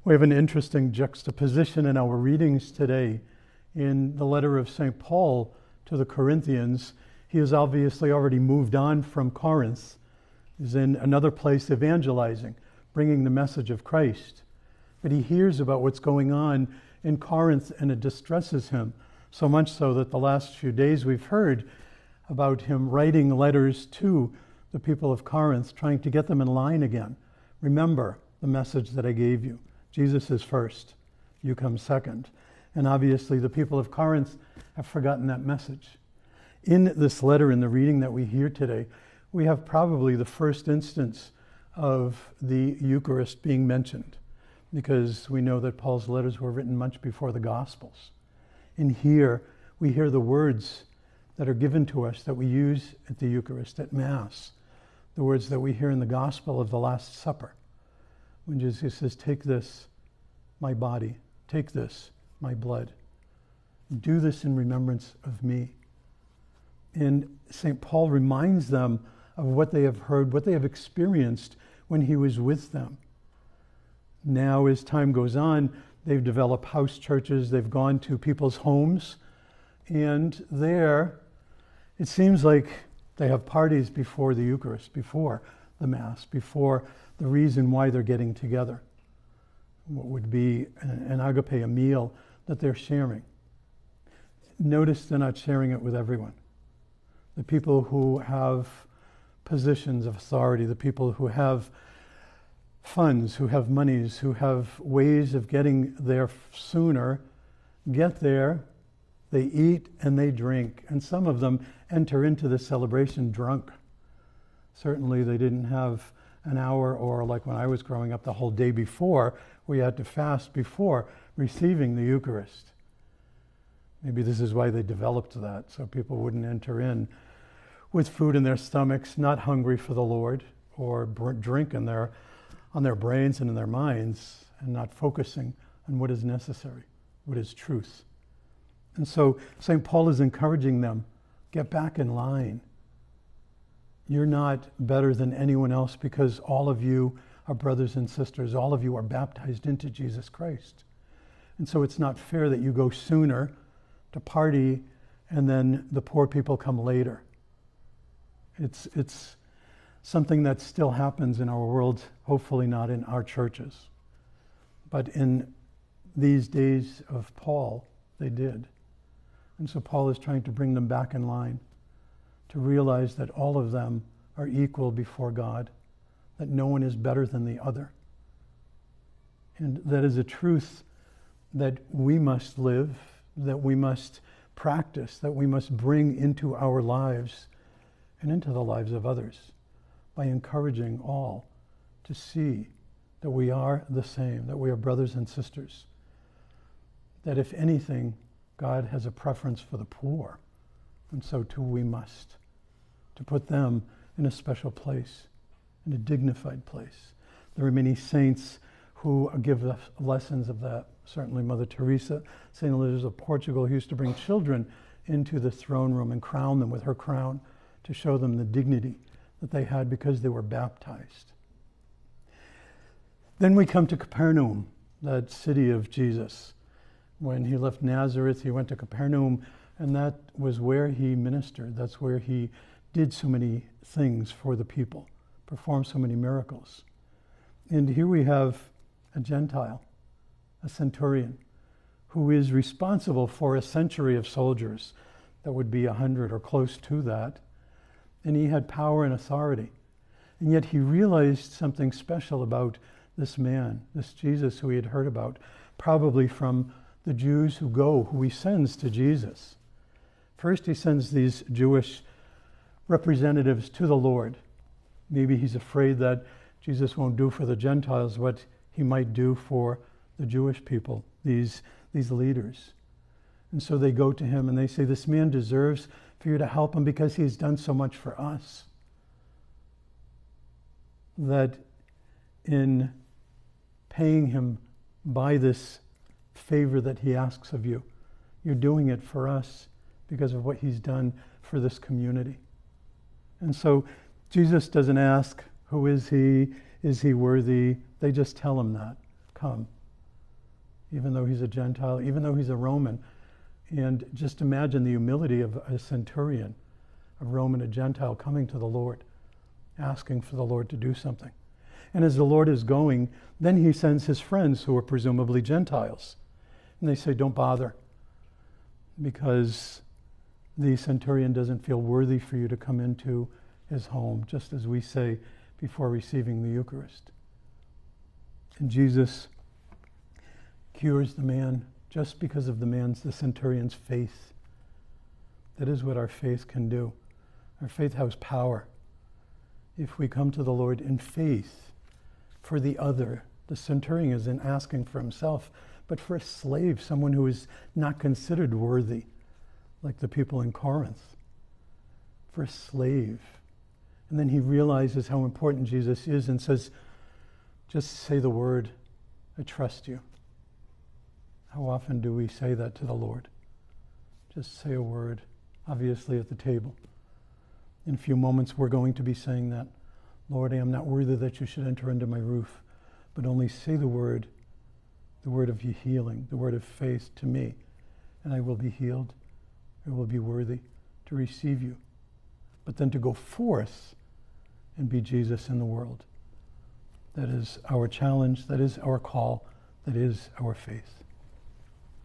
We have an interesting juxtaposition in our readings today. In the letter of St. Paul to the Corinthians, he has obviously already moved on from Corinth. He's in another place evangelizing, bringing the message of Christ. But he hears about what's going on in Corinth, and it distresses him, so much so that the last few days we've heard about him writing letters to the people of Corinth, trying to get them in line again. Remember the message that I gave you. Jesus is first, you come second. And obviously the people of Corinth have forgotten that message. In this letter, in the reading that we hear today, we have probably the first instance of the Eucharist being mentioned, because we know that Paul's letters were written much before the Gospels. In here, we hear the words that are given to us that we use at the Eucharist, at Mass, the words that we hear in the Gospel of the Last Supper, when Jesus says, "Take this, my body, take this, my blood. Do this in remembrance of me." And St. Paul reminds them of what they have heard, what they have experienced when he was with them. Now, as time goes on, they've developed house churches, they've gone to people's homes, and there, it seems like they have parties before the Eucharist, before the Mass, before the reason why they're getting together. What would be an agape, a meal that they're sharing. Notice they're not sharing it with everyone. The people who have positions of authority, the people who have funds, who have monies, who have ways of getting there sooner, get there, they eat and they drink. And some of them enter into the celebration drunk. Certainly they didn't have an hour, or like when I was growing up, the whole day before, we had to fast before receiving the Eucharist. Maybe this is why they developed that, so people wouldn't enter in with food in their stomachs, not hungry for the Lord, or drink on their brains and in their minds, and not focusing on what is necessary, what is truth. And so St. Paul is encouraging them, get back in line. You're not better than anyone else because all of you are brothers and sisters. All of you are baptized into Jesus Christ. And so it's not fair that you go sooner to party and then the poor people come later. It's something that still happens in our world, hopefully not in our churches. But in these days of Paul, they did. And so Paul is trying to bring them back in line, to realize that all of them are equal before God, that no one is better than the other. And that is a truth that we must live, that we must practice, that we must bring into our lives and into the lives of others by encouraging all to see that we are the same, that we are brothers and sisters, that if anything, God has a preference for the poor, and so too we must, to put them in a special place, in a dignified place. There are many saints who give us lessons of that. Certainly Mother Teresa, St. Elizabeth of Portugal, who used to bring children into the throne room and crown them with her crown to show them the dignity that they had because they were baptized. Then we come to Capernaum, that city of Jesus. When he left Nazareth, he went to Capernaum, and that was where he ministered. That's where he did so many things for the people, performed so many miracles. And here we have a Gentile, a centurion, who is responsible for a century of soldiers. That would be 100 or close to that. And he had power and authority. And yet he realized something special about this man, this Jesus who he had heard about, probably from the Jews who he sends to Jesus. First he sends these Jewish representatives to the Lord. Maybe he's afraid that Jesus won't do for the Gentiles what he might do for the Jewish people, these leaders. And so they go to him and they say, this man deserves for you to help him because he's done so much for us. That in paying him by this favor that he asks of you, you're doing it for us because of what he's done for this community. And so Jesus doesn't ask, who is he? Is he worthy? They just tell him that. Come, even though he's a Gentile, even though he's a Roman. And just imagine the humility of a centurion, a Roman, a Gentile, coming to the Lord, asking for the Lord to do something. And as the Lord is going, then he sends his friends, who are presumably Gentiles. And they say, don't bother, because the centurion doesn't feel worthy for you to come into his home, just as we say before receiving the Eucharist. And Jesus cures the man just because of the centurion's faith. That is what our faith can do. Our faith has power. If we come to the Lord in faith for the other, the centurion isn't asking for himself, but for a slave, someone who is not considered worthy, like the people in Corinth, for a slave. And then he realizes how important Jesus is and says, just say the word, I trust you. How often do we say that to the Lord? Just say a word, obviously at the table. In a few moments we're going to be saying that. Lord, I am not worthy that you should enter under my roof, but only say the word of your healing, the word of faith to me, and I will be healed. I will be worthy to receive you. But then to go forth and be Jesus in the world. That is our challenge, that is our call, that is our faith.